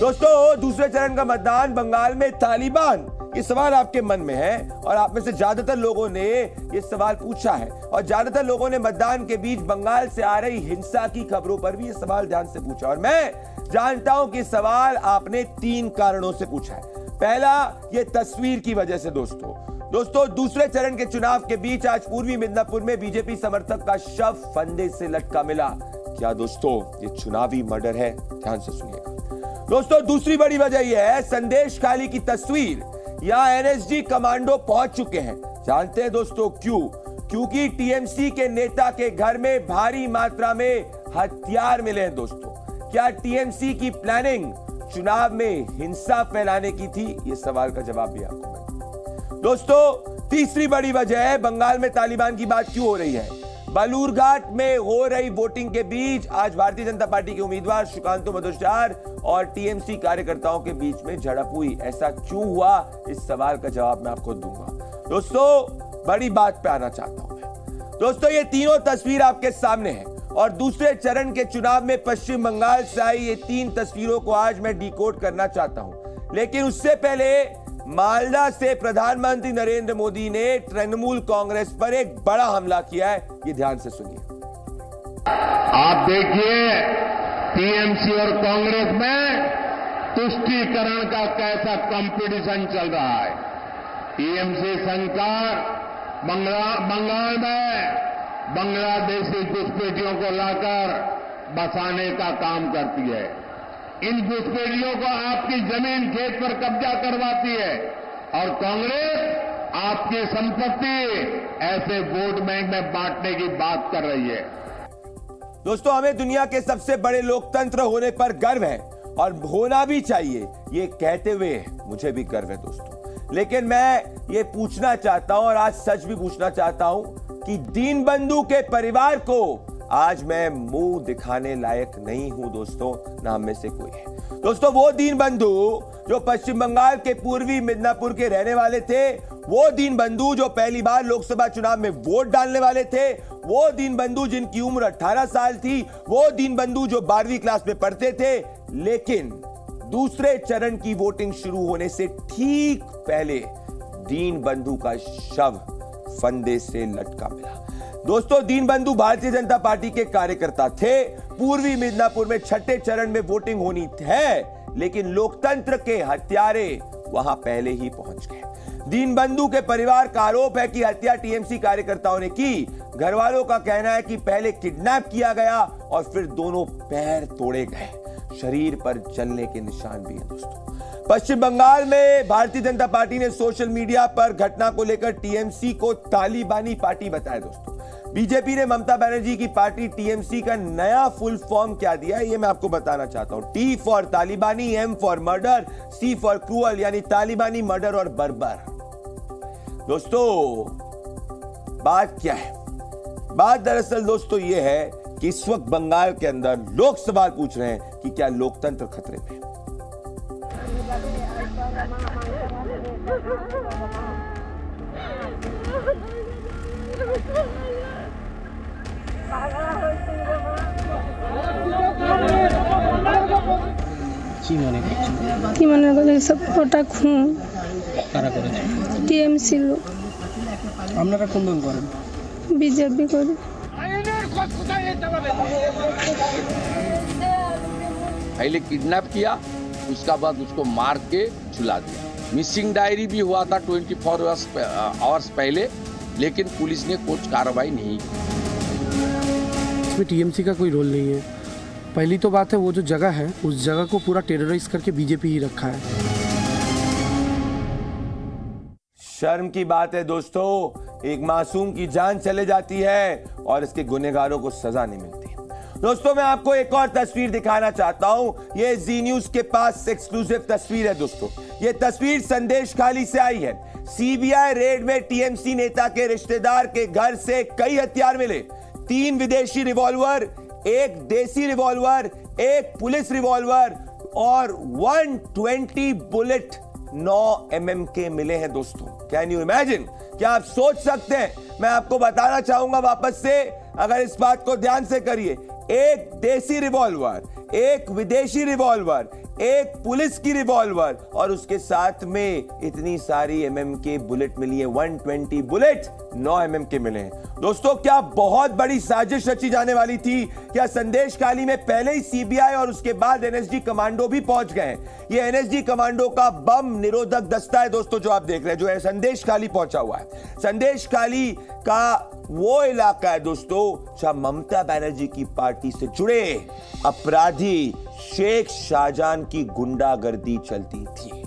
दोस्तों, दूसरे चरण का मतदान बंगाल में तालिबान, ये सवाल आपके मन में है और आप में से ज्यादातर लोगों ने ये सवाल पूछा है और ज्यादातर लोगों ने मतदान के बीच बंगाल से आ रही हिंसा की खबरों पर भी ये सवाल ध्यान से पूछा। और मैं जानता हूं कि सवाल आपने 3 कारणों से पूछा है। पहला, ये तस्वीर की वजह से। दोस्तों, दूसरे चरण के चुनाव के बीच आज पूर्वी मिदनापुर में बीजेपी समर्थक का शव फंदे से लटका मिला। क्या दोस्तों ये चुनावी मर्डर है? ध्यान से सुनिएगा। दोस्तों, दूसरी बड़ी वजह यह है संदेश खाली की तस्वीर। यहां एनएसजी कमांडो पहुंच चुके हैं। जानते हैं दोस्तों क्यों? क्योंकि टीएमसी के नेता के घर में भारी मात्रा में हथियार मिले हैं। दोस्तों, क्या टीएमसी की प्लानिंग चुनाव में हिंसा फैलाने की थी? ये सवाल का जवाब भी आपको मैं। दोस्तों, तीसरी बड़ी वजह है बंगाल में तालिबान की बात क्यों हो रही है। बालूरघाट में हो रही वोटिंग के बीच आज भारतीय जनता पार्टी के उम्मीदवार सुकांतो मधुस्टार और टीएमसी कार्यकर्ताओं के बीच में झड़प हुई। ऐसा क्यों हुआ? इस सवाल का जवाब मैं आपको दूंगा। दोस्तों, बड़ी बात पे आना चाहता हूं मैं। दोस्तों, ये तीनों तस्वीर आपके सामने है और दूसरे चरण के चुनाव में पश्चिम बंगाल से आई ये 3 तस्वीरों को आज मैं डिकोड करना चाहता हूं। लेकिन उससे पहले मालदा से प्रधानमंत्री नरेंद्र मोदी ने तृणमूल कांग्रेस पर एक बड़ा हमला किया है। ये ध्यान से सुनिए। आप देखिए टीएमसी और कांग्रेस में तुष्टीकरण का कैसा कंपटीशन चल रहा है। टीएमसी सरकार बंगाल में बांग्लादेशी घुसपैठियों को लाकर बसाने का काम करती है। इन घुसपैठियों को आपकी जमीन खेत पर कब्जा करवाती है और कांग्रेस आपकी संपत्ति ऐसे वोट बैंक में बांटने की बात कर रही है। दोस्तों, हमें दुनिया के सबसे बड़े लोकतंत्र होने पर गर्व है और होना भी चाहिए। ये कहते हुए मुझे भी गर्व है दोस्तों। लेकिन मैं ये पूछना चाहता हूं और आज सच भी पूछना चाहता हूं कि दीनबंधु के परिवार को आज मैं मुंह दिखाने लायक नहीं हूं दोस्तों, ना में से कोई है। दोस्तों, वो दीनबंधु जो पश्चिम बंगाल के पूर्वी मिदनापुर के रहने वाले थे, वो दीनबंधु जो पहली बार लोकसभा चुनाव में वोट डालने वाले थे, वो दीनबंधु जिनकी उम्र 18 साल थी, वो दीनबंधु जो 12वीं क्लास में पढ़ते थे। लेकिन दूसरे चरण की वोटिंग शुरू होने से ठीक पहले दीनबंधु का शव फंदे से लटका मिला। दोस्तों, दीनबंधु भारतीय जनता पार्टी के कार्यकर्ता थे। पूर्वी मिदनापुर में 6ठे चरण में वोटिंग होनी है, लेकिन लोकतंत्र के हत्यारे वहां पहले ही पहुंच गए। दीनबंधु के परिवार का आरोप है कि हत्या टीएमसी कार्यकर्ताओं ने की। घर वालों का कहना है कि पहले किडनैप किया गया और फिर दोनों पैर तोड़े गए। शरीर पर जलने के निशान भी हैं दोस्तों। पश्चिम बंगाल में भारतीय जनता पार्टी ने सोशल मीडिया पर घटना को लेकर टीएमसी को तालिबानी पार्टी बताया दोस्तों। बीजेपी ने ममता बनर्जी की पार्टी टीएमसी का नया फुल फॉर्म क्या दिया है, ये मैं आपको बताना चाहता हूं। टी फॉर तालिबानी, M for murder, C for cruel, यानी तालिबानी, मर्डर और बर्बर। दोस्तों, बात क्या है? बात दरअसल दोस्तों ये है कि इस वक्त बंगाल के अंदर लोग सवाल पूछ रहे हैं कि क्या लोकतंत्र खतरे में है। কি মনে করে সব ওটা খুন কারা করেছে? টিএমসি লোক। আপনারা কোন দল করেন? বিজেপি করে। पहले किडनैप किया, उसका बाद उसको मार के झुला दिया। मिसिंग डायरी भी हुआ था 24 आवर्स पहले, लेकिन पुलिस ने कुछ कार्रवाई नहीं की। इसमें टीएमसी का कोई रोल नहीं है। पहली तो बात है, वो जो जगह है उस जगह को पूरा टेरराइज करके बीजेपी ही रखा है। शर्म की बात है दोस्तों, एक मासूम की जान चले जाती है और इसके गुनहगारों को सजा नहीं मिलती। दोस्तों, मैं आपको एक और तस्वीर दिखाना चाहता हूं। ये जी न्यूज के पास एक्सक्लूसिव तस्वीर है दोस्तों। ये तस्वीर संदेश खाली से आई है। सीबीआई रेड में टीएमसी नेता के रिश्तेदार के घर से कई हथियार मिले। 3 विदेशी रिवॉल्वर, 1 देसी रिवॉल्वर, 1 पुलिस रिवॉल्वर और 120 बुलेट 9 mm के मिले हैं दोस्तों। Can you imagine? क्या आप सोच सकते हैं? मैं आपको बताना चाहूंगा वापस से, अगर इस बात को ध्यान से करिए, एक देसी रिवॉल्वर, एक विदेशी रिवॉल्वर, एक पुलिस की रिवॉल्वर और उसके साथ में इतनी सारी एमएम के बुलेट मिली है। 120 बुलेट 9 एमएम के मिले हैं। दोस्तों, क्या बहुत बड़ी साजिश रची जाने वाली थी? क्या संदेश खाली में पहले ही सीबीआई और उसके बाद एनएसजी कमांडो भी पहुंच गए? ये एनएसजी कमांडो का बम निरोधक दस्ता है दोस्तों, जो आप देख रहे हैं, जो है संदेश खाली पहुंचा हुआ है। संदेश खाली का वो इलाका है दोस्तों जहां ममता बनर्जी की पार्टी से जुड़े अपराधी शेख शाहजहां की गुंडागर्दी चलती थी।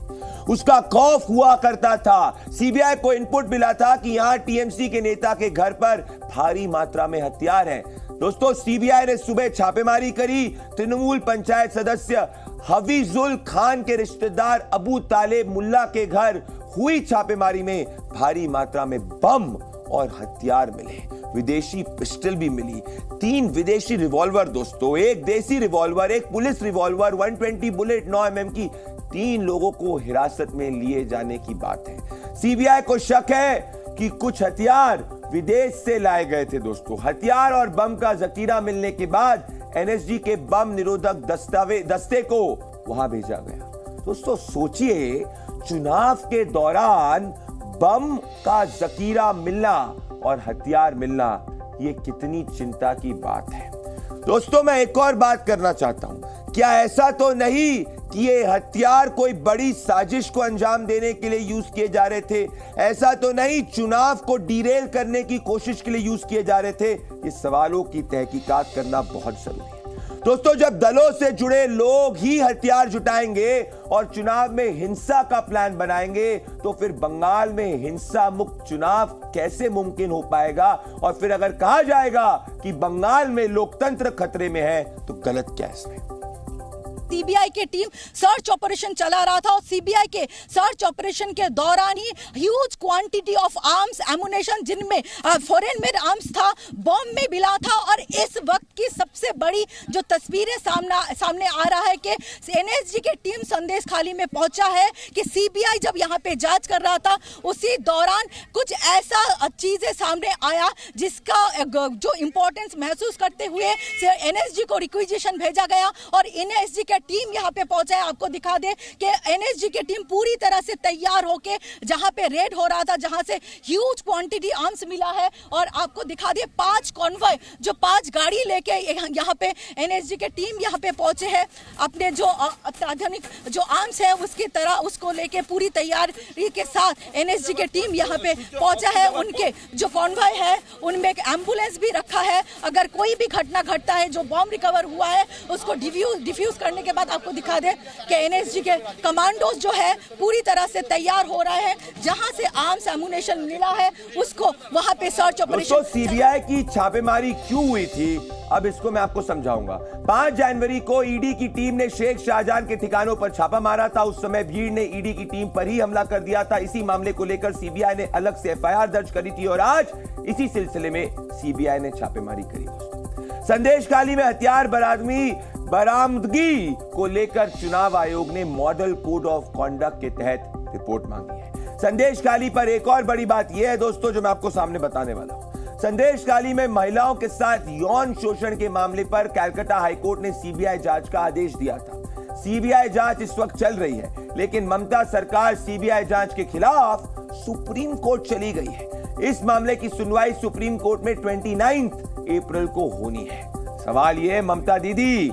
उसका खौफ हुआ करता था। सीबीआई को इनपुट मिला था कि यहां टीएमसी के नेता के घर पर भारी मात्रा में हथियार हैं। दोस्तों, सीबीआई ने सुबह छापेमारी करी। तृणमूल पंचायत सदस्य हफीजुल खान के रिश्तेदार अबू तालेब मुल्ला के घर हुई छापेमारी में भारी मात्रा में बम और हथियार मिले। विदेशी पिस्टल भी मिली, 3 विदेशी रिवॉल्वर दोस्तों, एक देसी रिवॉल्वर, एक पुलिस रिवॉल्वर, 120 बुलेट 9 एमएम की। 3 लोगों को हिरासत में लिए जाने की बात है। सीबीआई को शक है कि कुछ हथियार विदेश से लाए गए थे दोस्तों। हथियार और बम का जखीरा मिलने के बाद एनएसजी के बम निरोधक दस्ते को वहां भेजा गया। दोस्तों सोचिए, चुनाव के दौरान बम का जखीरा मिलना और हथियार मिलना, ये कितनी चिंता की बात है। दोस्तों, मैं एक और बात करना चाहता हूं। क्या ऐसा तो नहीं कि ये हथियार कोई बड़ी साजिश को अंजाम देने के लिए यूज किए जा रहे थे? ऐसा तो नहीं चुनाव को डिरेल करने की कोशिश के लिए यूज किए जा रहे थे? ये सवालों की तहकीकात करना बहुत जरूरी है दोस्तों। जब दलों से जुड़े लोग ही हथियार जुटाएंगे और चुनाव में हिंसा का प्लान बनाएंगे, तो फिर बंगाल में हिंसा मुक्त चुनाव कैसे मुमकिन हो पाएगा? और फिर अगर कहा जाएगा कि बंगाल में लोकतंत्र खतरे में है, तो गलत क्या है इसमें? सीबीआई की टीम सर्च ऑपरेशन चला रहा था और सीबीआई के सर्च ऑपरेशन के दौरान ही huge quantity of arms ammunition, जिनमें फॉरेन मेड आर्म्स था, बॉम्ब में मिला था। और इस वक्त की सबसे बड़ी जो तस्वीरें सामने आ रहा है कि एनएसजी की टीम संदेश खाली में पहुंचा है कि सीबीआई जब यहां पे जांच कर रहा था, उसी दौरान कुछ ऐसा चीजें सामने आया जिसका जो इंपॉर्टेंस महसूस करते हुए एनएसजी को रिक्विजिशन भेजा गया और एनएसजी टीम यहां पे पहुंचा है। आपको दिखा दे कि एनएसजी की टीम पूरी तरह से तैयार होके जहां पे रेड हो रहा था, जहां से ह्यूज क्वांटिटी आर्म्स मिला है। और आपको दिखा दे 5 कॉन्वॉय, जो 5 गाड़ी लेके यहां पे एनएसजी की टीम यहां पे पहुंचे हैं। अपने जो अत्याधुनिक जो आर्म्स है उसकी तरह उसको लेके पूरी तैयारी के साथ एनएसजी की टीम यहां पे पहुंचा है। उनके जो कॉन्वॉय है उनमें एक एम्बुलेंस भी रखा है। अगर कोई भी घटना घटता है, जो बॉम्ब रिकवर हुआ है उसको डिफ्यूज करने के बाद आपको दिखा दे कि एनएसजी के कमांडोज जो है पूरी तरह से तैयार हो रहे हैं। जहां से आर्म्स एमुनेशन मिला है उसको वहां पे सर्च ऑपरेशन। सीबीआई की छापेमारी क्यों हुई थी, अब इसको मैं आपको समझाऊंगा। 5 जनवरी को ईडी की टीम ने शेख शाहजहां के ठिकानों पर छापा मारा था। उस समय भीड़ ने ईडी की टीम पर ही हमला कर दिया था। इसी मामले को लेकर सीबीआई ने अलग से एफआईआर दर्ज करी थी और आज इसी सिलसिले में सीबीआई ने छापेमारी करी दोस्तों। संदेश खाली में हथियार बरामदगी को लेकर चुनाव आयोग ने मॉडल कोड ऑफ कॉन्डक्ट के तहत रिपोर्ट मांगी है। संदेश खाली पर एक और बड़ी बात यह है दोस्तों, जो मैं आपको सामने बताने वाला हूं। संदेश खाली में महिलाओं के साथ यौन शोषण के मामले पर कलकत्ता हाईकोर्ट ने सीबीआई जांच का आदेश दिया था। सीबीआई जांच इस वक्त चल रही है, लेकिन ममता सरकार सीबीआई जांच के खिलाफ सुप्रीम कोर्ट चली गई है। इस मामले की सुनवाई सुप्रीम कोर्ट में 29 अप्रैल को होनी है। सवाल यह है, ममता दीदी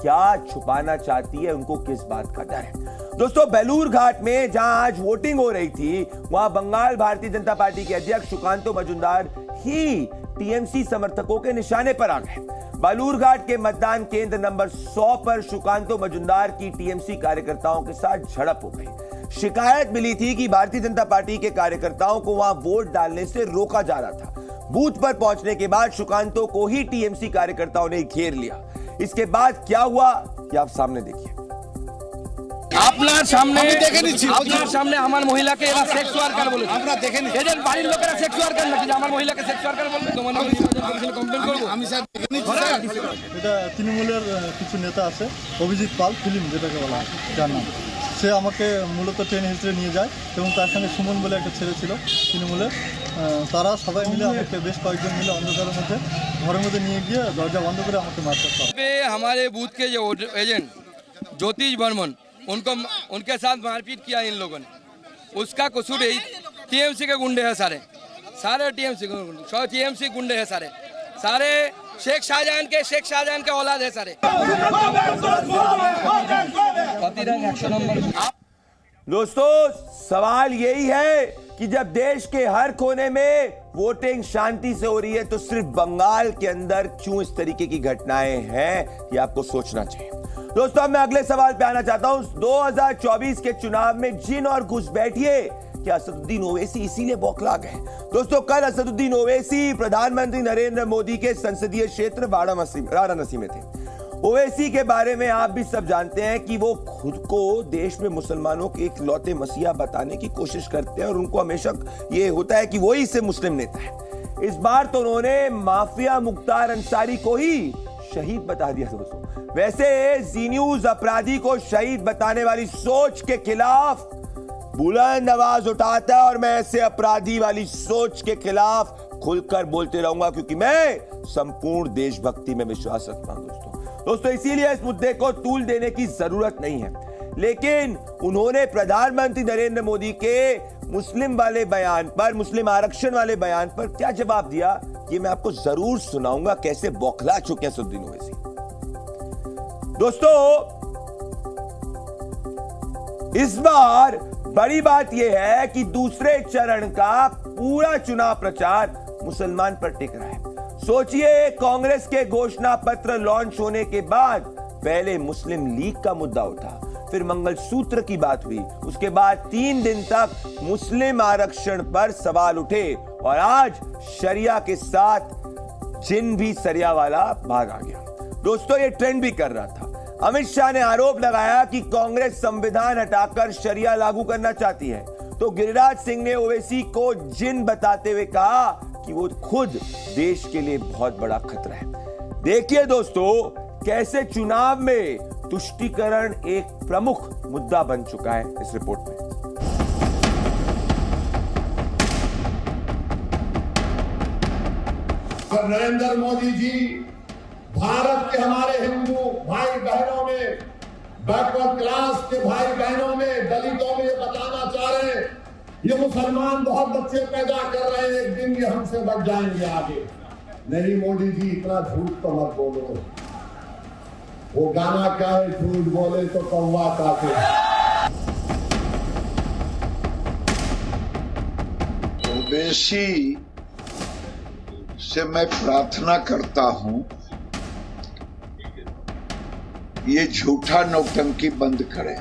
क्या छुपाना चाहती है? उनको किस बात का डर है? दोस्तों, बेलूर घाट में जहां आज वोटिंग हो रही थी, वहां बंगाल भारतीय जनता पार्टी के अध्यक्ष सुकांतो मजुमदार ही टीएमसी समर्थकों के निशाने पर आ गए। बेलूर घाट के मतदान केंद्र नंबर 100 पर सुकांतो मजुमदार की टीएमसी कार्यकर्ताओं के साथ झड़प हो गई। शिकायत मिली थी कि भारतीय जनता पार्टी के कार्यकर्ताओं को वहां वोट डालने से रोका जा रहा था। बूथ पर पहुंचने के बाद सुकांतो को ही टीएमसी कार्यकर्ताओं ने घेर लिया। इसके बाद क्या हुआ, ये आप सामने देखिए। আপনার সামনে আমার মহিলাকে এরা সেক্স ওয়ার্কার বলেছে। আপনারা দেখেন এদের বাড়ির লোকেরা সেক্স ওয়ার্কার নাকি, আমার মহিলাকে সেক্স ওয়ার্কার বলবে? তোমার কমপ্লেইন করব আমি স্যার দেখে নিচ্ছি। এটা তৃণমূলের কিছু নেতা আছে, অভিজিৎ পাল ফিল্ম যেটাকে বলা হয়, যার নাম, সে আমাকে মূলত ট্রেন হিসেবে নিয়ে যায় এবং তার সঙ্গে সুমন বলে একটা ছেলে ছিল তৃণমূলের, তারা সবাই মিলে আমাকে বেশ কয়েকজন মিলে অন্ধকারের মধ্যে ঘরের মধ্যে নিয়ে গিয়ে দরজা বন্ধ করে আমাকে মারতে पे हमारे बूथ के जो एजेंट ज्योतिष बर्मन उनके साथ मारपीट किया इन लोगों ने। उसका कसूर यही टीएमसी के गुंडे हैं, सारे टीएमसी गुंडे हैं, सारे शेख शाहजहां के औलाद है सारे। दोस्तों सवाल यही है कि जब देश के हर कोने में वोटिंग शांति से हो रही है तो सिर्फ बंगाल के अंदर क्यों इस तरीके की घटनाएं हैं, ये आपको सोचना चाहिए। दोस्तों अब मैं अगले सवाल पे आना चाहता हूं। 2024 के चुनाव में जिन और घुसपैठिए क्या असदुद्दीन ओवैसी इसीलिए बौखला गए। दोस्तों कल असदुद्दीन ओवैसी प्रधानमंत्री नरेंद्र मोदी के संसदीय क्षेत्र वाराणसी में थे। ओवैसी के बारे में आप भी सब जानते हैं कि वो खुद को देश में मुसलमानों के एक लौते मसीहा बताने की कोशिश करते हैं और उनको हमेशा ये होता है कि वही से मुस्लिम नेता है। इस बार तो उन्होंने माफिया मुख्तार अंसारी को ही शहीद बता दिया। दोस्तों वैसे जी न्यूज अपराधी को शहीद बताने वाली सोच के खिलाफ बुलंद आवाज उठाता है और मैं ऐसे अपराधी वाली सोच के खिलाफ खुलकर बोलते रहूंगा क्योंकि मैं संपूर्ण देशभक्ति में विश्वास रखता हूं। दोस्तों इसीलिए इस मुद्दे को तूल देने की जरूरत नहीं है, लेकिन उन्होंने प्रधानमंत्री नरेंद्र मोदी के मुस्लिम वाले बयान पर, मुस्लिम आरक्षण वाले बयान पर क्या जवाब दिया, ये मैं आपको जरूर सुनाऊंगा कैसे बौखला चुके हैं असदुद्दीन ओवैसी। दोस्तों इस बार बड़ी बात यह है कि दूसरे चरण का पूरा चुनाव प्रचार मुसलमान पर टिक रहा है। सोचिए कांग्रेस के घोषणा पत्र लॉन्च होने के बाद पहले मुस्लिम लीग का मुद्दा उठा, फिर मंगलसूत्र की बात हुई, उसके बाद 3 दिन तक मुस्लिम आरक्षण पर सवाल उठे और आज शरिया के साथ जिन भी सरिया वाला भाग आ गया। दोस्तों ये ट्रेंड भी कर रहा था। अमित शाह ने आरोप लगाया कि कांग्रेस संविधान हटाकर शरिया लागू करना चाहती है, तो गिरिराज सिंह ने ओवैसी को जिन बताते हुए कहा कि वो खुद देश के लिए बहुत बड़ा खतरा है। देखिए दोस्तों कैसे चुनाव में तुष्टीकरण एक प्रमुख मुद्दा बन चुका है इस रिपोर्ट में। नरेंद्र मोदी जी भारत के हमारे हिंदू भाई बहनों में, बैकवर्ड क्लास के भाई बहनों में, दलितों में ये बताना चाह रहे हैं ये मुसलमान बहुत बच्चे पैदा कर रहे हैं, एक दिन ये हमसे बढ़ जाएंगे आगे। नहीं मोदी जी इतना झूठ तो मत बोलो। वो गाना क्या है, झूठ बोले तो कौवा काटे। ओवैसी से मैं प्रार्थना करता हूं ये झूठा नौटंकी बंद करें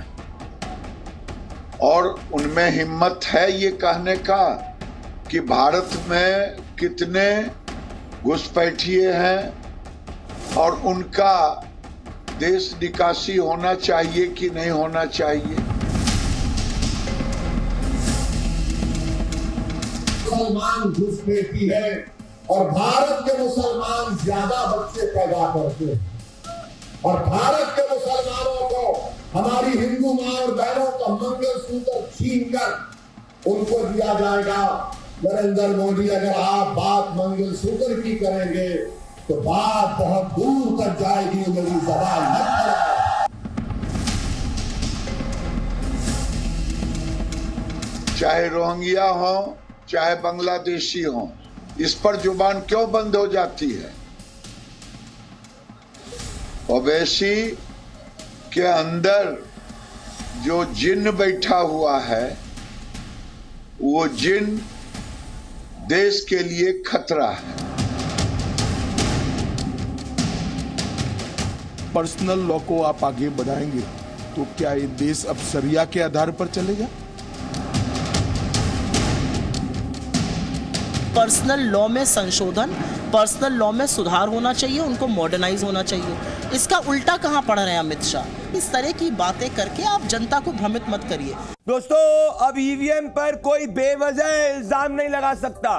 और उनमें हिम्मत है ये कहने का कि भारत में कितने घुसपैठिए हैं और उनका देश निकासी होना चाहिए कि नहीं होना चाहिए। मुसलमान घुसपैठी है और भारत के मुसलमान ज्यादा बच्चे पैदा करते हैं और भारत के मुसलमानों को हमारी हिंदू मां और बहनों का मंगलसूत्र छीनकर उनको दिया जाएगा। नरेंद्र मोदी अगर आप बात मंगलसूत्र की करेंगे तो बात बहुत दूर तक जाएगी, मेरी जबान मत चलाएं। चाहे रोहिंग्या हो चाहे बांग्लादेशी हो, इस पर जुबान क्यों बंद हो जाती है? ओवैसी के अंदर जो जिन बैठा हुआ है वो जिन देश के लिए खतरा है। पर्सनल लॉ को आप आगे बढ़ाएंगे तो क्या ये देश अब शरिया के आधार पर चलेगा? पर्सनल लॉ में संशोधन, पर्सनल लॉ में सुधार होना चाहिए, उनको मॉडर्नाइज होना चाहिए। इसका उल्टा कहां पढ़ रहे हैं अमित शाह? इस तरह की बातें करके आप जनता को भ्रमित मत करिए। दोस्तों अब ईवीएम पर कोई बेवजह इल्जाम नहीं लगा सकता।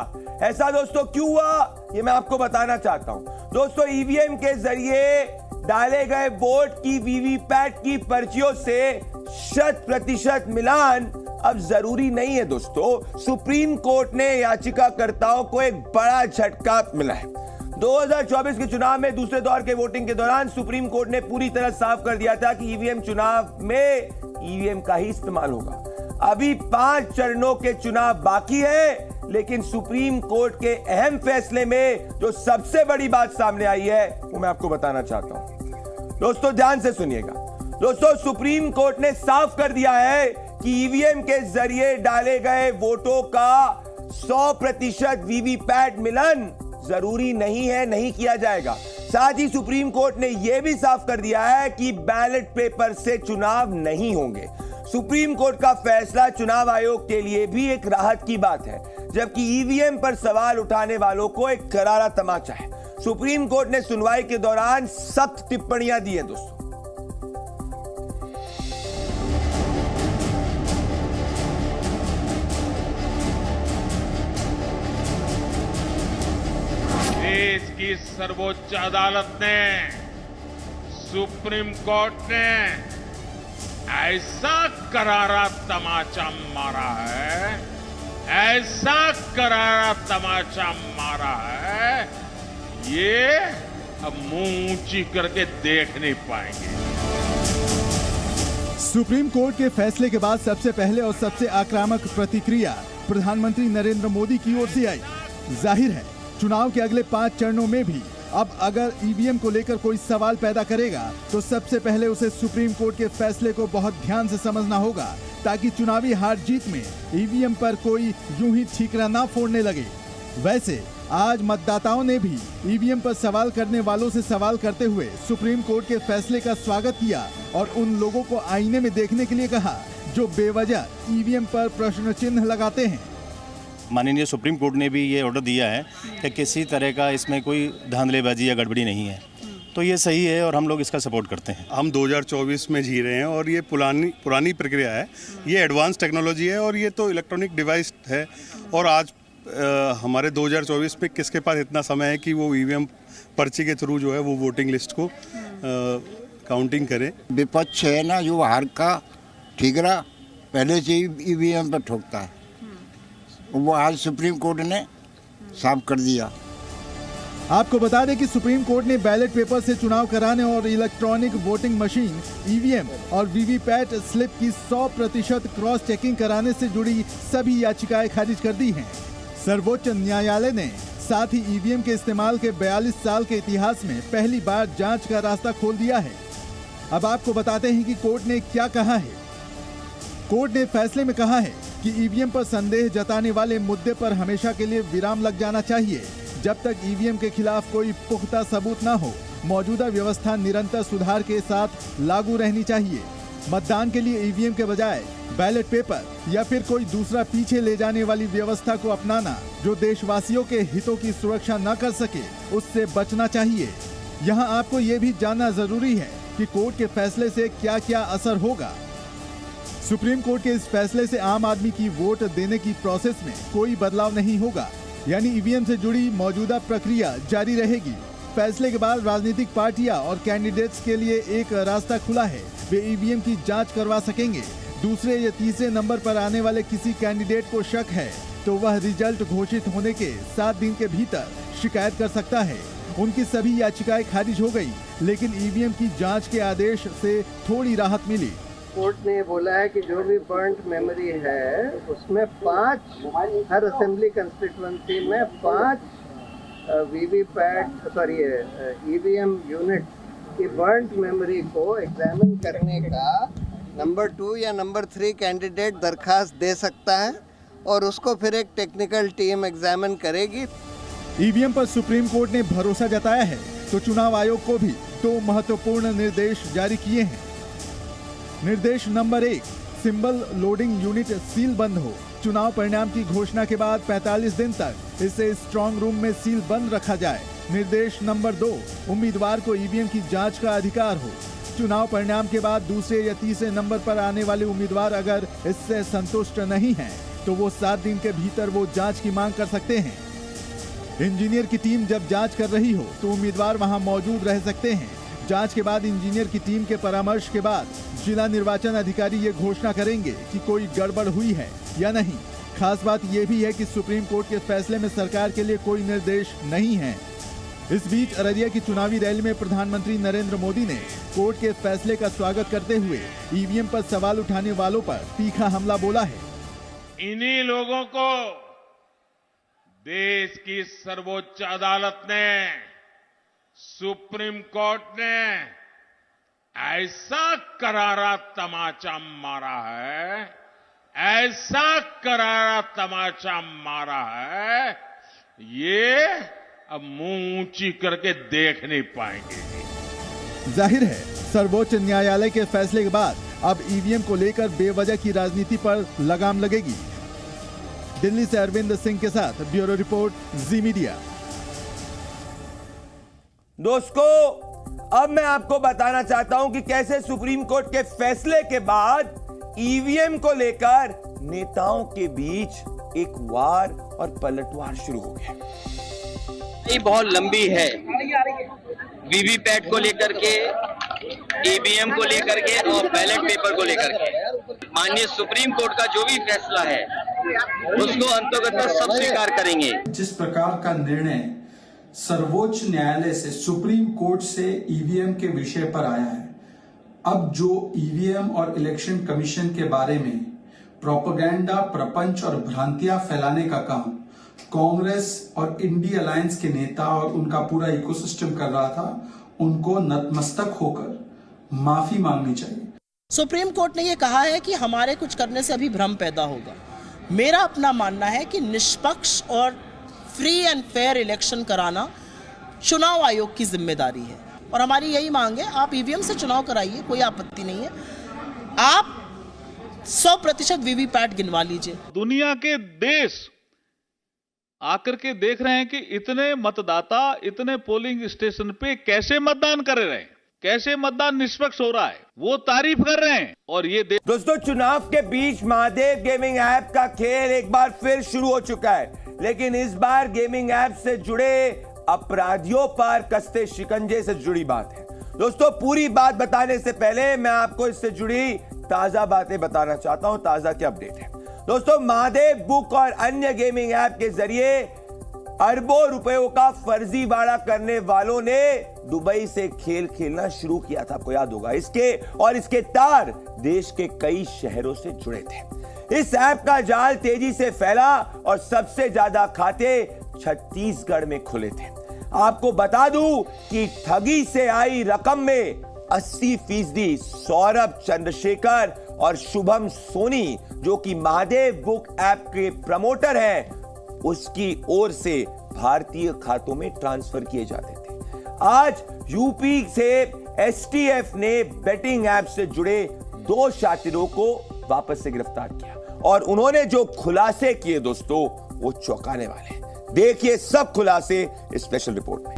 ऐसा दोस्तों क्यों हुआ ये मैं आपको बताना चाहता हूं। दोस्तों ईवीएम के जरिए डाले गए वोट की वीवीपैट की पर्चियों से 100% मिलान अब जरूरी नहीं है दोस्तों। सुप्रीम कोर्ट ने याचिकाकर्ताओं को एक बड़ा झटका मिला है। 2024 के चुनाव में दूसरे दौर के वोटिंग के दौरान सुप्रीम कोर्ट ने पूरी तरह साफ कर दिया था कि ईवीएम चुनाव में ईवीएम का ही इस्तेमाल होगा। अभी 5 चरणों के चुनाव बाकी है, लेकिन सुप्रीम कोर्ट के अहम फैसले में जो सबसे बड़ी बात सामने आई है वो मैं आपको बताना चाहता हूं। दोस्तों ध्यान से सुनिएगा। दोस्तों सुप्रीम कोर्ट ने साफ कर दिया है कि ईवीएम के जरिए डाले गए वोटों का 100% वीवीपैट मिलन जरूरी नहीं है, नहीं किया जाएगा। साथ ही सुप्रीम कोर्ट ने यह भी साफ कर दिया है कि बैलेट पेपर से चुनाव नहीं होंगे। सुप्रीम कोर्ट का फैसला चुनाव आयोग के लिए भी एक राहत की बात है, जबकि ईवीएम पर सवाल उठाने वालों को एक करारा तमाचा है। सुप्रीम कोर्ट ने सुनवाई के दौरान सख्त टिप्पणियां दी हैं दोस्तों। देश की सर्वोच्च अदालत ने, सुप्रीम कोर्ट ने ऐसा करारा तमाचा मारा है, ऐसा करारा तमाचा मारा है, ये अब मुंह ऊंची करके देख नहीं पाएंगे। सुप्रीम कोर्ट के फैसले के बाद सबसे पहले और सबसे आक्रामक प्रतिक्रिया प्रधानमंत्री नरेंद्र मोदी की ओर से आई। जाहिर है चुनाव के अगले 5 चरणों में भी अब अगर ईवीएम को लेकर कोई सवाल पैदा करेगा तो सबसे पहले उसे सुप्रीम कोर्ट के फैसले को बहुत ध्यान से समझना होगा, ताकि चुनावी हार जीत में ईवीएम पर कोई यूं ही ठीकरा ना फोड़ने लगे। वैसे आज मतदाताओं ने भी ईवीएम पर सवाल करने वालों से सवाल करते हुए सुप्रीम कोर्ट के फैसले का स्वागत किया और उन लोगों को आईने में देखने के लिए कहा जो बेवजह ईवीएम पर प्रश्न चिन्ह लगाते हैं। माननीय सुप्रीम कोर्ट ने भी ये ऑर्डर दिया है कि किसी तरह का इसमें कोई धांधलेबाजी या गड़बड़ी नहीं है, तो ये सही है और हम लोग इसका सपोर्ट करते हैं। हम 2024 में जी रहे हैं और ये पुरानी प्रक्रिया है, ये एडवांस टेक्नोलॉजी है और ये तो इलेक्ट्रॉनिक डिवाइस है। और आज हमारे 2024 में किसके पास इतना समय है कि वो ईवीएम पर्ची के थ्रू जो है वो वोटिंग लिस्ट को काउंटिंग करें। विपक्ष है ना जो हार का ठीकरा पहले से ही ईवीएम पर ठोकता है, वो आज सुप्रीम कोर्ट ने साफ कर दिया। आपको बता दें कि सुप्रीम कोर्ट ने बैलेट पेपर से चुनाव कराने और इलेक्ट्रॉनिक वोटिंग मशीन ईवीएम और वीवीपैट स्लिप की 100% क्रॉस चेकिंग कराने से जुड़ी सभी याचिकाएं खारिज कर दी हैं। सर्वोच्च न्यायालय ने साथ ही ईवीएम के इस्तेमाल के 42 साल के इतिहास में पहली बार जांच का रास्ता खोल दिया है। अब आपको बताते हैं कि कोर्ट ने क्या कहा है। कोर्ट ने फैसले में कहा है कि ईवीएम पर संदेह जताने वाले मुद्दे पर हमेशा के लिए विराम लग जाना चाहिए। जब तक ईवीएम के खिलाफ कोई पुख्ता सबूत न हो, मौजूदा व्यवस्था निरंतर सुधार के साथ लागू रहनी चाहिए। मतदान के लिए ईवीएम के बजाय बैलेट पेपर या फिर कोई दूसरा पीछे ले जाने वाली व्यवस्था को अपनाना जो देशवासियों के हितों की सुरक्षा न कर सके, उससे बचना चाहिए। यहाँ आपको ये भी जानना जरूरी है कि कोर्ट के फैसले से क्या क्या असर होगा। सुप्रीम कोर्ट के इस फैसले से आम आदमी की वोट देने की प्रोसेस में कोई बदलाव नहीं होगा, यानी ईवीएम से जुड़ी मौजूदा प्रक्रिया जारी रहेगी। फैसले के बाद राजनीतिक पार्टियां और कैंडिडेट्स के लिए एक रास्ता खुला है, वे ईवीएम की जांच करवा सकेंगे। दूसरे या तीसरे नंबर पर आने वाले किसी कैंडिडेट को शक है तो वह रिजल्ट घोषित होने के 7 दिन के भीतर शिकायत कर सकता है। उनकी सभी याचिकाएं खारिज हो गई, लेकिन ईवीएम की जांच के आदेश से थोड़ी राहत मिली। कोर्ट ने बोला है कि जो भी बर्न्ट मेमोरी है उसमें 5 हर असेंबली कंस्टिट्यूएंसी में 5 ईवीएम यूनिट की बर्न्ट मेमोरी को एग्जामिन करने का नंबर 2 या नंबर 3 कैंडिडेट दरखास्त दे सकता है और उसको फिर एक टेक्निकल टीम एग्जामिन करेगी। ईवीएम पर सुप्रीम कोर्ट ने भरोसा जताया है तो चुनाव आयोग को भी 2 महत्वपूर्ण निर्देश जारी किए हैं। निर्देश number 1, symbol loading unit seal बंद हो। चुनाव परिणाम की घोषणा के बाद 45 दिन तक इसे स्ट्रांग रूम में सील बंद रखा जाए। निर्देश नंबर 2, उम्मीदवार को ईवीएम की जांच का अधिकार हो। चुनाव परिणाम के बाद दूसरे या तीसरे नंबर पर आने वाले उम्मीदवार अगर इससे संतुष्ट नहीं हैं, तो वो 7 दिन के भीतर वो जांच की मांग कर सकते हैं। इंजीनियर की टीम जब जांच कर रही हो तो उम्मीदवार वहां मौजूद रह सकते हैं। जांच के बाद इंजीनियर की टीम के परामर्श के बाद जिला निर्वाचन अधिकारी ये घोषणा करेंगे कि कोई गड़बड़ हुई है या नहीं। खास बात यह भी है कि सुप्रीम कोर्ट के फैसले में सरकार के लिए कोई निर्देश नहीं है। इस बीच अररिया की चुनावी रैली में प्रधानमंत्री नरेंद्र मोदी ने कोर्ट के फैसले का स्वागत करते हुए ईवीएम पर सवाल उठाने वालों पर तीखा हमला बोला है। इन्हीं लोगों को देश की सर्वोच्च अदालत ने, सुप्रीम कोर्ट ने ऐसा करारा तमाचा मारा है, ऐसा करारा तमाचा मारा है, ये अब मुंह ऊंची करके देख नहीं पाएंगे। जाहिर है सर्वोच्च न्यायालय के फैसले के बाद अब ईवीएम को लेकर बेवजह की राजनीति पर लगाम लगेगी। दिल्ली से अरविंद सिंह के साथ ब्यूरो रिपोर्ट, जी मीडिया। दोस्तों, अब मैं आपको बताना चाहता हूं कि कैसे सुप्रीम कोर्ट के फैसले के बाद ईवीएम को लेकर नेताओं के बीच एक वार और पलटवार शुरू हो गया। ये बहुत लंबी है, वीवीपैट को लेकर के, ईवीएम को लेकर के और बैलेट पेपर को लेकर के। माननीय सुप्रीम कोर्ट का जो भी फैसला है उसको अंततः सब स्वीकार करेंगे। जिस प्रकार का निर्णय सर्वोच्च न्यायालय से, सुप्रीम कोर्ट से ईवीएम के विषय पर आया है, अब जो ईवीएम और इलेक्शन कमीशन के बारे में प्रोपेगेंडा, प्रपंच और भ्रांतियां फैलाने का काम कांग्रेस और इंडिया अलायंस के नेता और उनका पूरा इकोसिस्टम कर रहा था, उनको नतमस्तक होकर माफी मांगनी चाहिए। सुप्रीम कोर्ट ने यह कहा है कि हमारे कुछ करने से अभी भ्रम पैदा होगा। मेरा अपना मानना है कि निष्पक्ष और फ्री एंड फेयर इलेक्शन कराना चुनाव आयोग की जिम्मेदारी है और हमारी यही मांग है, आप ईवीएम से चुनाव कराइए, कोई आपत्ति नहीं है। आप 100% वीवीपैट गिनवा लीजिए। दुनिया के देश आकर के देख रहे हैं कि इतने मतदाता इतने पोलिंग स्टेशन पे कैसे मतदान कर रहे हैं, कैसे मतदान निष्पक्ष हो रहा है, वो तारीफ कर रहे हैं। और ये दोस्तों, चुनाव के बीच महादेव गेमिंग ऐप का खेल एक बार फिर शुरू हो चुका है, लेकिन इस बार गेमिंग ऐप से जुड़े अपराधियों पर कसते शिकंजे से जुड़ी बात है। दोस्तों, पूरी बात बताने से पहले मैं आपको इससे जुड़ी ताजा बातें बताना चाहता हूं। ताजा क्या अपडेट है दोस्तों? महादेव बुक और अन्य गेमिंग ऐप के जरिए अरबों रुपयों का फर्जीवाड़ा करने वालों ने दुबई से खेल खेलना शुरू किया था, आपको याद होगा। इसके तार देश के कई शहरों से जुड़े थे। इस ऐप का जाल तेजी से फैला और सबसे ज्यादा खाते छत्तीसगढ़ में खुले थे। आपको बता दूं कि ठगी से आई रकम में 80% सौरभ चंद्रशेखर और शुभम सोनी, जो कि महादेव बुक ऐप के प्रमोटर हैं, उसकी ओर से भारतीय खातों में ट्रांसफर किए जाते थे। आज यूपी से एसटीएफ ने बेटिंग ऐप से जुड़े 2 शातिरों को वापस से गिरफ्तार किया और उन्होंने जो खुलासे किए दोस्तों, वो चौंकाने वाले। देखिए सब खुलासे इस स्पेशल रिपोर्ट में।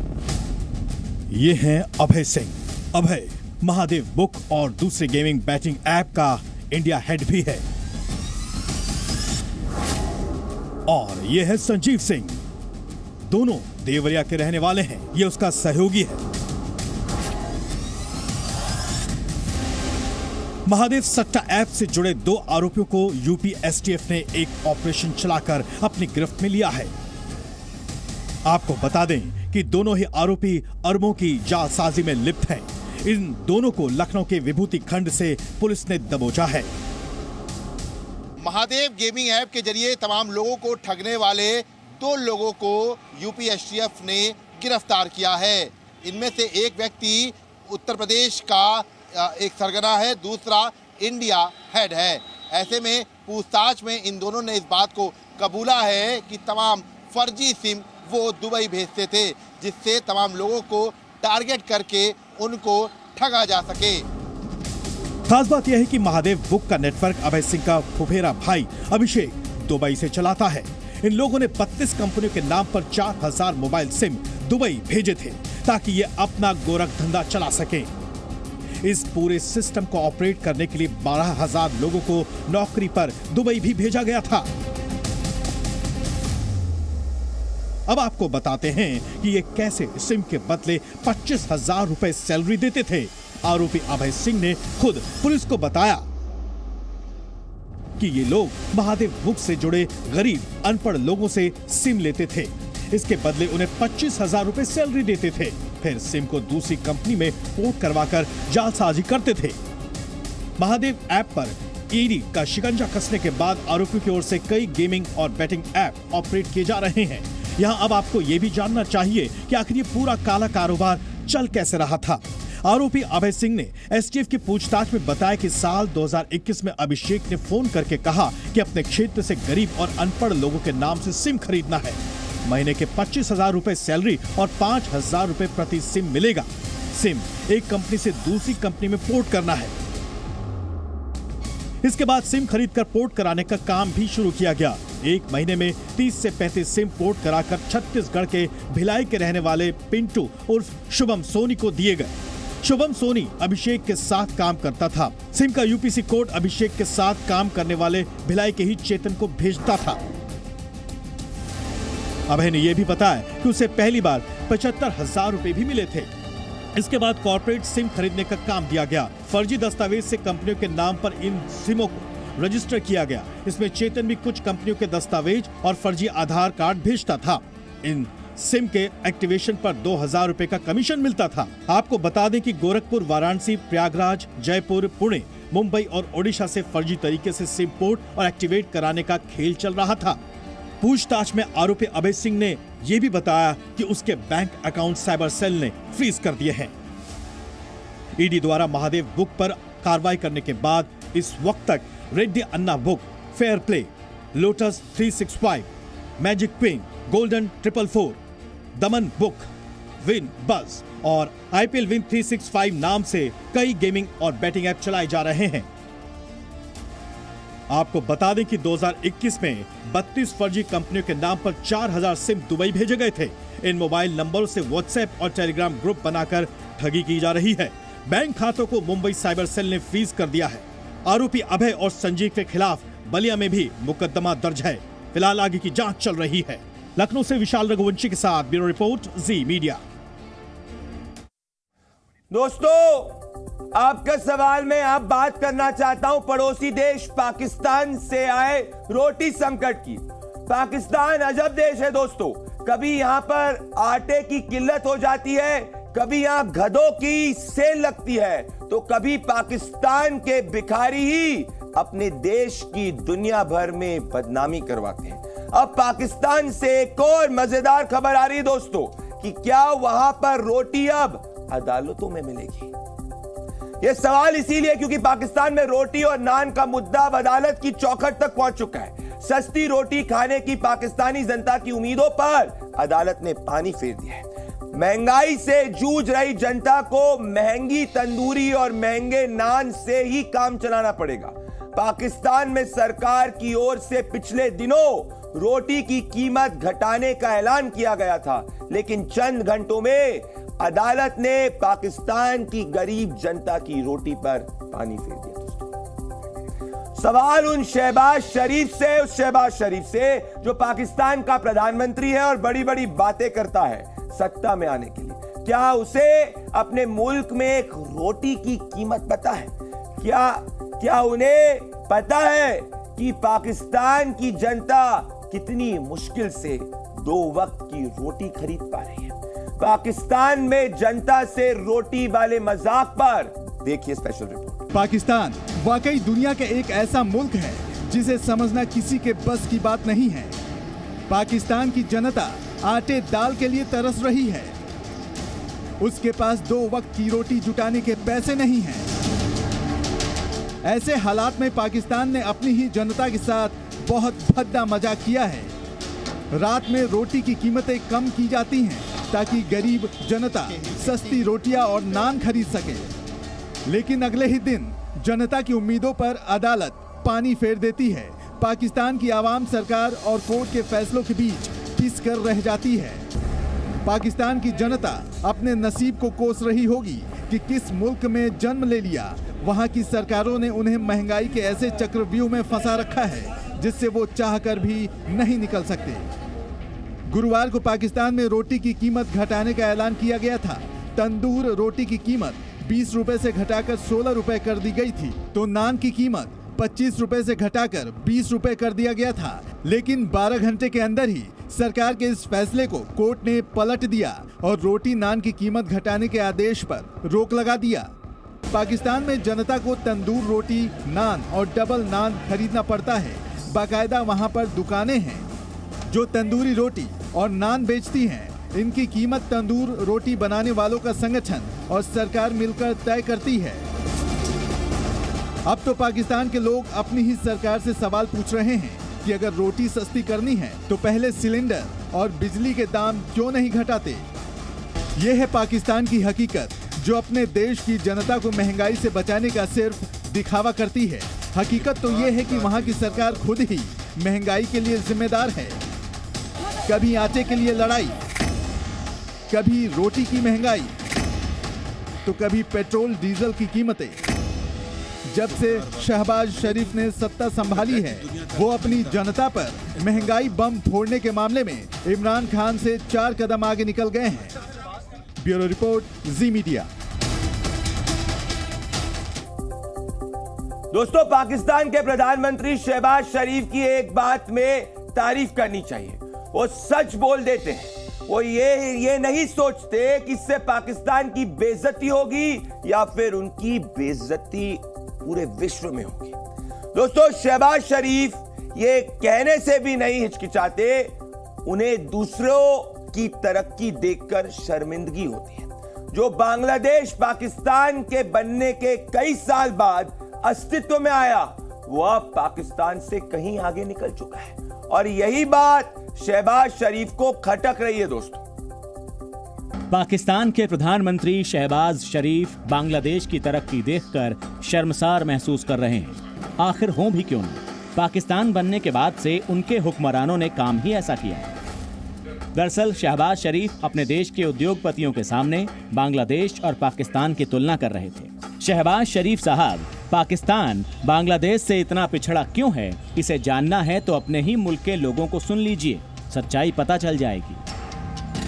ये हैं अभय सिंह। अभय महादेव बुक और दूसरे गेमिंग बैटिंग ऐप का इंडिया हेड भी है। और ये है संजीव सिंह, दोनों देवरिया के रहने वाले हैं। ये उसका सहयोगी है। महादेव सट्टा ऐप से जुड़े 2 आरोपियों को यूपी एसटीएफ ने एक ऑपरेशन चलाकर अपनी गिरफ्त में लिया है। आपको बता दें कि दोनों ही आरोपी अरबों की जालसाजी में लिप्त हैं। इन दोनों को लखनऊ के विभूति खंड से पुलिस ने दबोचा है। महादेव गेमिंग ऐप के जरिए तमाम लोगों को ठगने वाले 2 लोगों को यूपी एसटीएफ ने गिरफ्तार किया है। इनमें से एक व्यक्ति उत्तर प्रदेश का एक सरगना है, दूसरा इंडिया हेड है। ऐसे में पूछताछ में इन दोनों ने इस बात को कबूला है कि तमाम फर्जी सिम वो दुबई भेजते थे, जिससे तमाम लोगों को टारगेट करके उनको ठगा जा सके। खास बात यह है कि महादेव बुक का नेटवर्क अभय सिंह का फुफेरा भाई अभिषेक दुबई से चलाता है। इन लोगों ने 32 कंपनियों के नाम पर 4000 मोबाइल सिम दुबई भेजे थे ताकि ये अपना गोरख धंधा चला सके। इस पूरे सिस्टम को ऑपरेट करने के लिए 12000 लोगों को नौकरी पर दुबई भी भेजा गया था। अब आपको बताते हैं कि ये कैसे सिम के बदले 25,000 रुपए सैलरी देते थे। आरोपी अभय सिंह ने खुद पुलिस को बताया कि ये लोग महादेव बुक से जुड़े गरीब अनपढ़ लोगों से सिम लेते थे। इसके बदले उन्हें 25,000 रुपए सैलरी देते थे, फिर सिम को दूसरी कंपनी में पोर्ट करवाकर जालसाजी करते थे। महादेव ऐप पर ईडी का शिकंजा कसने के बाद आरोपियों की ओर से कई गेमिंग और बैटिंग ऐप ऑपरेट किए जा रहे हैं। यहाँ अब आपको ये भी जानना चाहिए कि आखिर ये पूरा काला कारोबार चल कैसे रहा था। आरोपी अभय सिंह ने एसटीएफ की पूछताछ में बताया कि साल 2021 में अभिषेक ने फोन करके कहा कि अपने क्षेत्र से गरीब और अनपढ़ लोगों के नाम से सिम खरीदना है। महीने के 25,000 रुपए सैलरी और 5,000 रुपए प्रति सिम मिलेगा। सिम एक कंपनी से दूसरी कंपनी में पोर्ट करना है। इसके बाद सिम खरीदकर पोर्ट कराने का काम भी शुरू किया गया। एक महीने में 30 से 35 सिम पोर्ट कराकर छत्तीसगढ़ के भिलाई के रहने वाले पिंटू उर्फ शुभम सोनी को दिए गए। शुभम सोनी अभिषेक के साथ काम करता था। सिम का यूपीसी कोड अभिषेक के साथ काम करने वाले भिलाई के ही चेतन को भेजता था। अभय ने यह भी बताया कि उसे पहली बार 75,000 रुपए भी मिले थे। इसके बाद कॉर्पोरेट सिम खरीदने का काम दिया गया। फर्जी दस्तावेज से कंपनियों के नाम पर इन सिमों को रजिस्टर किया गया। इसमें चेतन भी कुछ कंपनियों के दस्तावेज और फर्जी आधार कार्ड भेजता था। इन सिम के एक्टिवेशन पर 2,000 रुपए का कमीशन मिलता था। आपको बता दें कि गोरखपुर, वाराणसी, प्रयागराज, जयपुर, पुणे, मुंबई और ओडिशा से फर्जी तरीके से सिम पोर्ट और एक्टिवेट कराने का खेल चल रहा था। पूछताछ में आरोपी अभय सिंह ने यह भी बताया कि उसके बैंक अकाउंट साइबर सेल ने फ्रीज कर दिए हैं। ईडी द्वारा महादेव बुक पर कार्रवाई करने के बाद इस वक्त तक Reddy Anna book, fair play, lotus 365, magic queen, golden 444, Daman book, win बज और आईपीएल विन 365 नाम से कई गेमिंग और बैटिंग ऐप चलाए जा रहे हैं। आपको बता दें कि 2021 में 32 फर्जी कंपनियों के नाम पर 4,000 सिम दुबई भेजे गए थे। इन मोबाइल नंबरों से व्हाट्सएप और टेलीग्राम ग्रुप बनाकर ठगी की जा रही है। बैंक खातों को मुंबई साइबर सेल ने फ्रीज कर दिया है। आरोपी अभय और संजीव के खिलाफ बलिया में भी मुकदमा दर्ज है। फिलहाल आगे की जांच चल रही है। लखनऊ से विशाल रघुवंशी के साथ ब्यूरो रिपोर्ट, जी मीडिया। दोस्तों, आपका सवाल में अब बात करना चाहता हूं पड़ोसी देश पाकिस्तान से आए रोटी संकट की। पाकिस्तान अजब देश है दोस्तों। कभी यहां पर आटे की किल्लत हो जाती है, कभी यहां गधों की सेल लगती है, तो कभी पाकिस्तान के भिखारी ही अपने देश की दुनिया भर में बदनामी करवाते हैं। अब पाकिस्तान से एक और मजेदार खबर आ रही है दोस्तों कि क्या वहां पर रोटी अब अदालतों में मिलेगी। यह सवाल इसीलिए क्योंकि पाकिस्तान में रोटी और नान का मुद्दा अब अदालत की चौखट तक पहुंच चुका है। सस्ती रोटी खाने की पाकिस्तानी जनता की उम्मीदों पर अदालत ने पानी फेर दिया है। महंगाई से जूझ रही जनता को महंगी तंदूरी और महंगे नान से ही काम चलाना पड़ेगा। पाकिस्तान में सरकार की ओर से पिछले दिनों रोटी की कीमत घटाने का ऐलान किया गया था, लेकिन चंद घंटों में अदालत ने पाकिस्तान की गरीब जनता की रोटी पर पानी फेर दिया। दोस्तों, सवाल उन शहबाज शरीफ से, उस शहबाज शरीफ से जो पाकिस्तान का प्रधानमंत्री है और बड़ी बड़ी बातें करता है सत्ता में आने के लिए। क्या उसे अपने मुल्क में एक रोटी की कीमत पता है? क्या उन्हें पता है कि पाकिस्तान की जनता कितनी मुश्किल से 2 वक्त की रोटी खरीद पा रही है? पाकिस्तान में जनता से रोटी वाले मजाक पर देखिए स्पेशल रिपोर्ट। पाकिस्तान वाकई दुनिया का एक ऐसा मुल्क है जिसे समझना किसी के बस की बात नहीं है। पाकिस्तान की जनता आटे दाल के लिए तरस रही है। उसके पास 2 वक्त की रोटी जुटाने के पैसे नहीं हैं। ऐसे हालात में पाकिस्तान ने अपनी ही जनता के साथ बहुत भद्दा मजाक किया है। रात में रोटी की कीमतें कम की जाती हैं ताकि गरीब जनता सस्ती रोटियां और नान खरीद सके, लेकिन अगले ही दिन जनता की उम्मीदों पर अदालत पानी फेर देती है। पाकिस्तान की आवाम सरकार और कोर्ट के फैसलों के बीच पिस कर रह जाती है। पाकिस्तान की जनता अपने नसीब को कोस रही होगी कि किस मुल्क में जन्म ले लिया। वहां की सरकारों ने उन्हें महंगाई के ऐसे चक्रव्यूह में फंसा रखा है जिससे वो चाहकर भी नहीं निकल सकते। गुरुवार को पाकिस्तान में रोटी की कीमत घटाने का ऐलान किया गया था। तंदूर रोटी की कीमत 20 रुपए से घटाकर 16 रुपए कर दी गई थी, तो नान की कीमत 25 रुपए से घटाकर 20 रुपए कर दिया गया था। लेकिन 12 घंटे के अंदर ही सरकार के इस फैसले को कोर्ट ने पलट दिया और रोटी नान की कीमत घटाने के आदेश पर रोक लगा दिया। पाकिस्तान में जनता को तंदूर रोटी, नान और डबल नान खरीदना पड़ता है। बाकायदा वहां पर दुकानें हैं जो तंदूरी रोटी और नान बेचती हैं। इनकी कीमत तंदूर रोटी बनाने वालों का संगठन और सरकार मिलकर तय करती है। अब तो पाकिस्तान के लोग अपनी ही सरकार से सवाल पूछ रहे हैं कि अगर रोटी सस्ती करनी है तो पहले सिलेंडर और बिजली के दाम क्यों नहीं घटाते। ये है पाकिस्तान की हकीकत, जो अपने देश की जनता को महंगाई से बचाने का सिर्फ दिखावा करती है। हकीकत तो ये है कि वहाँ की सरकार खुद ही महंगाई के लिए जिम्मेदार है। कभी आटे के लिए लड़ाई, कभी रोटी की महंगाई, तो कभी पेट्रोल डीजल की कीमतें। जब से शहबाज शरीफ ने सत्ता संभाली है, वो अपनी जनता पर महंगाई बम फोड़ने के मामले में इमरान खान से 4 कदम आगे निकल गए हैं। ब्यूरो रिपोर्ट, जी मीडिया। दोस्तों, पाकिस्तान के प्रधानमंत्री शहबाज शरीफ की एक बात में तारीफ करनी चाहिए। वो सच बोल देते हैं। वो ये नहीं सोचते कि इससे पाकिस्तान की बेइज्जती होगी या फिर उनकी बेइज्जती पूरे विश्व में होगी। दोस्तों, शहबाज शरीफ ये कहने से भी नहीं हिचकिचाते, उन्हें दूसरों की तरक्की देखकर शर्मिंदगी होती है। जो बांग्लादेश पाकिस्तान के बनने के कई साल बाद अस्तित्व में आया, वो अब पाकिस्तान से कहीं आगे निकल चुका है और यही बात शहबाज शरीफ को खटक रही है। दोस्तों, पाकिस्तान के प्रधानमंत्री शहबाज शरीफ बांग्लादेश की तरक्की देखकर शर्मसार महसूस कर रहे हैं। आखिर हों भी क्यों नहीं, पाकिस्तान बनने के बाद से उनके हुक्मरानों ने काम ही ऐसा किया है। दरअसल शहबाज शरीफ अपने देश के उद्योगपतियों के सामने बांग्लादेश और पाकिस्तान की तुलना कर रहे थे। शहबाज शरीफ साहब, पाकिस्तान बांग्लादेश से इतना पिछड़ा क्यों है, इसे जानना है तो अपने ही मुल्क के लोगों को सुन लीजिए, सच्चाई पता चल जाएगी।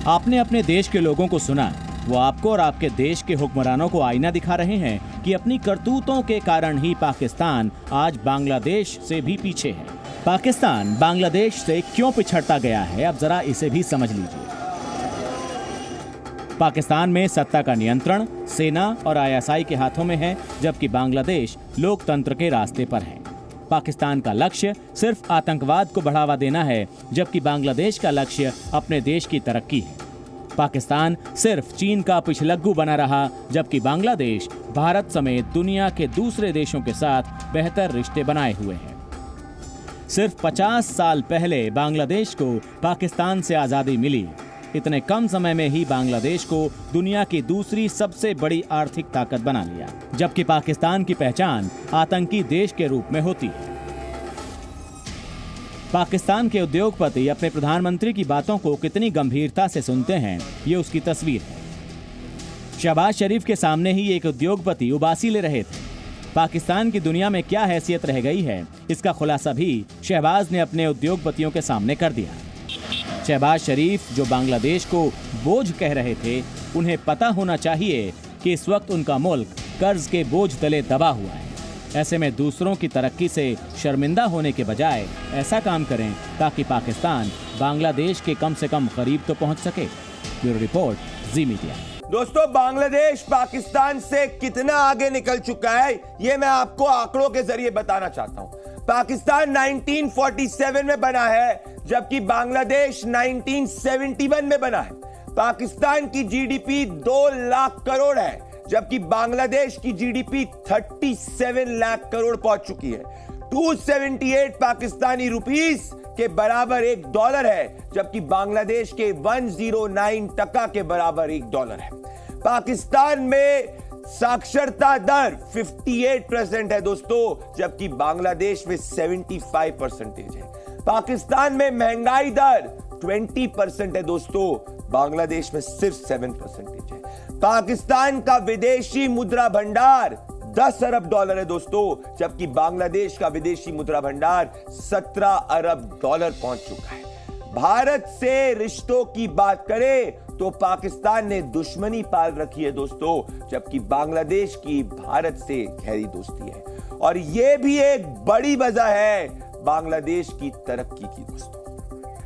आपने अपने देश के लोगों को सुना, वो आपको और आपके देश के हुक्मरानों को आईना दिखा रहे हैं कि अपनी करतूतों के कारण ही पाकिस्तान आज बांग्लादेश से भी पीछे है। पाकिस्तान बांग्लादेश से क्यों पिछड़ता गया है, अब जरा इसे भी समझ लीजिए। पाकिस्तान में सत्ता का नियंत्रण सेना और आईएसआई के हाथों में है, जबकि बांग्लादेश लोकतंत्र के रास्ते पर है। पाकिस्तान का लक्ष्य सिर्फ आतंकवाद को बढ़ावा देना है, जबकि बांग्लादेश का लक्ष्य अपने देश की तरक्की है। पाकिस्तान सिर्फ चीन का पिछलग्गू बना रहा, जबकि बांग्लादेश भारत समेत दुनिया के दूसरे देशों के साथ बेहतर रिश्ते बनाए हुए है। सिर्फ 50 साल पहले बांग्लादेश को पाकिस्तान से आज़ादी मिली। इतने कम समय में ही बांग्लादेश को दुनिया की दूसरी सबसे बड़ी आर्थिक ताकत बना लिया, जबकि पाकिस्तान की पहचान आतंकी देश के रूप में होती है। पाकिस्तान के उद्योगपति अपने प्रधानमंत्री की बातों को कितनी गंभीरता से सुनते हैं, ये उसकी तस्वीर है। शहबाज शरीफ के सामने ही एक उद्योगपति उबासी ले रहे थे। पाकिस्तान की दुनिया में क्या हैसियत रह गई है, इसका खुलासा भी शहबाज ने अपने उद्योगपतियों के सामने कर दिया। शहबाज शरीफ जो बांग्लादेश को बोझ कह रहे थे, उन्हें पता होना चाहिए कि इस वक्त उनका मुल्क कर्ज के बोझ तले दबा हुआ है। ऐसे में दूसरों की तरक्की से शर्मिंदा होने के बजाय ऐसा काम करें ताकि पाकिस्तान बांग्लादेश के कम से कम करीब तो पहुंच सके। ब्यूरो रिपोर्ट, जी मीडिया। दोस्तों, बांग्लादेश पाकिस्तान से कितना आगे निकल चुका है, ये मैं आपको आंकड़ों के जरिए बताना चाहता हूं। पाकिस्तान 1947 में बना है, जबकि बांग्लादेश 1971 में बना है। पाकिस्तान की जीडीपी 2 लाख करोड़ है, जबकि बांग्लादेश की जीडीपी 37 लाख करोड़ पहुंच चुकी है। 278 पाकिस्तानी रुपीस के बराबर $1 है, जबकि बांग्लादेश के 109 के बराबर $1 है। पाकिस्तान में साक्षरता दर 58% है दोस्तों, जबकि बांग्लादेश में 75% है। पाकिस्तान में महंगाई दर 20% है दोस्तों, बांग्लादेश में सिर्फ 7% है। पाकिस्तान का विदेशी मुद्रा भंडार $10 अरब है दोस्तों, जबकि बांग्लादेश का विदेशी मुद्रा भंडार $17 अरब पहुंच चुका है। भारत से रिश्तों की बात करें तो पाकिस्तान ने दुश्मनी पाल रखी है दोस्तों, जबकि बांग्लादेश की भारत से गहरी दोस्ती है। और यह भी एक बड़ी वजह है बांग्लादेश की तरक्की की दोस्तों।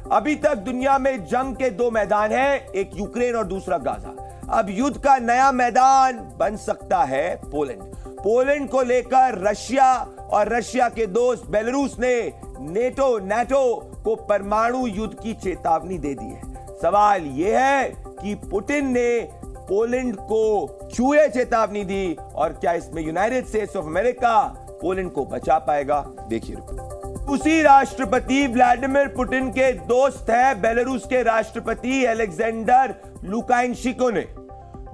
अभी तक दुनिया में जंग के दो मैदान हैं, एक यूक्रेन और दूसरा गाजा। अब युद्ध का नया मैदान बन सकता है पोलैंड। पोलैंड को लेकर रशिया और रशिया के दोस्त बेलारूस ने नाटो को परमाणु युद्ध की चेतावनी दे दी है। सवाल यह है कि पुतिन ने पोलैंड को क्यों यह चेतावनी दी और क्या इसमें United states of America Poland को बचा पाएगा? देखिए। उसी राष्ट्रपति व्लादिमीर पुतिन के दोस्त है बेलारूस के राष्ट्रपति अलेक्जेंडर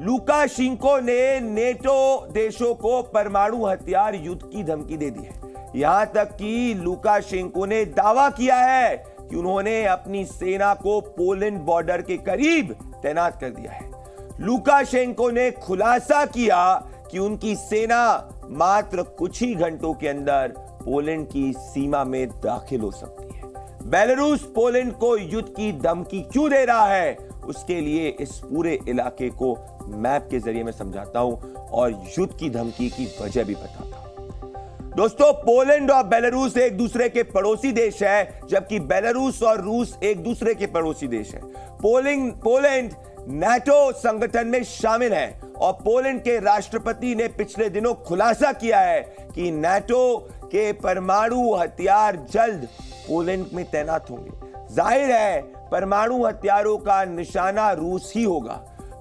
लुकाशेंको ने नेटो देशों को परमाणु हथियार युद्ध की धमकी दे दी है। यहां तक कि लुकाशेंको ने दावा किया है कि उन्होंने अपनी सेना को पोलैंड बॉर्डर के करीब तैनात कर दिया है। लुकाशेंको ने खुलासा किया कि उनकी सेना मात्र कुछ ही घंटों के अंदर पोलैंड की सीमा में दाखिल हो सकती है। बेलारूस पोलैंड को युद्ध की धमकी क्यों दे रहा है, उसके लिए इस पूरे इलाके को मैप के जरिए मैं समझाता हूं और युद्ध की धमकी की वजह भी बताता हूं। दोस्तों, पोलैंड और बेलारूस एक दूसरे के पड़ोसी देश है, जबकि बेलारूस और रूस एक दूसरे के पड़ोसी देश है। पोलैंड नाटो संगठन में शामिल है और पोलैंड के राष्ट्रपति ने पिछले दिनों खुलासा किया है कि नाटो के परमाणु हथियार जल्द पोलैंड में तैनात होंगे। जाहिर है परमाणु हथियारों का निशाना रूस ही होगा।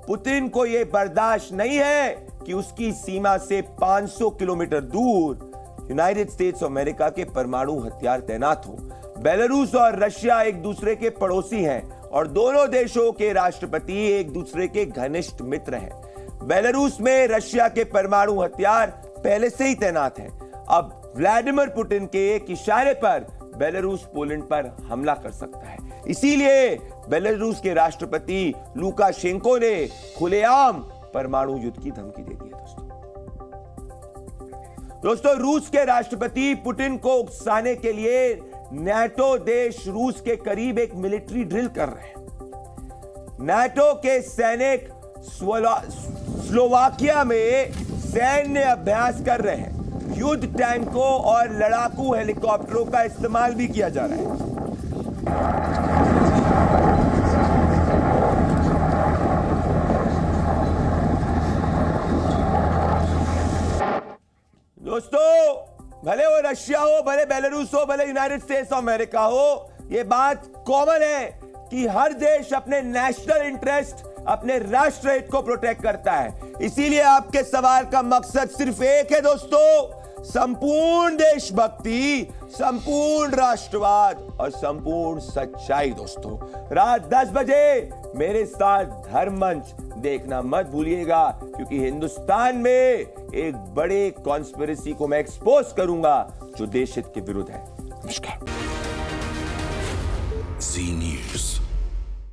पुतिन को यह बर्दाश्त नहीं है कि उसकी सीमा से 500 किलोमीटर दूर यूनाइटेड स्टेट्स ऑफ अमेरिका के परमाणु हथियार तैनात हो। बेलारूस और रशिया एक दूसरे के पड़ोसी हैं और दोनों देशों के राष्ट्रपति एक दूसरे के घनिष्ठ मित्र हैं। बेलारूस में रशिया के परमाणु हथियार पहले से ही तैनात हैं। अब व्लादिमीर पुतिन के एक इशारे पर बेलारूस पोलैंड पर हमला कर सकता है। इसीलिए बेलारूस के राष्ट्रपति लुकाशेंको ने खुलेआम परमाणु युद्ध की धमकी दे दी है। दोस्तों, रूस के राष्ट्रपति पुतिन को उकसाने के लिए नाटो देश रूस के करीब एक मिलिट्री ड्रिल कर रहे हैं। नाटो के सैनिक स्लोवाकिया में सैन्य अभ्यास कर रहे हैं। युद्ध टैंकों और लड़ाकू हेलीकॉप्टरों का इस्तेमाल भी किया जा रहा है। दोस्तों, भले वो रशिया हो, भले बेलारूस हो, भले यूनाइटेड स्टेट्स ऑफ अमेरिका हो, ये बात कॉमन है कि हर देश अपने नेशनल इंटरेस्ट, अपने राष्ट्र हित को प्रोटेक्ट करता है। इसीलिए आपके सवाल का मकसद सिर्फ एक है दोस्तों, संपूर्ण देशभक्ति, संपूर्ण राष्ट्रवाद और संपूर्ण सच्चाई। दोस्तों, रात 10 बजे मेरे साथ धर्म मंच देखना मत भूलिएगा, क्योंकि हिंदुस्तान में एक बड़े कॉन्स्पिरेसी को मैं एक्सपोज करूंगा जो देश हित के विरुद्ध है। नमस्कार। जी न्यूज़।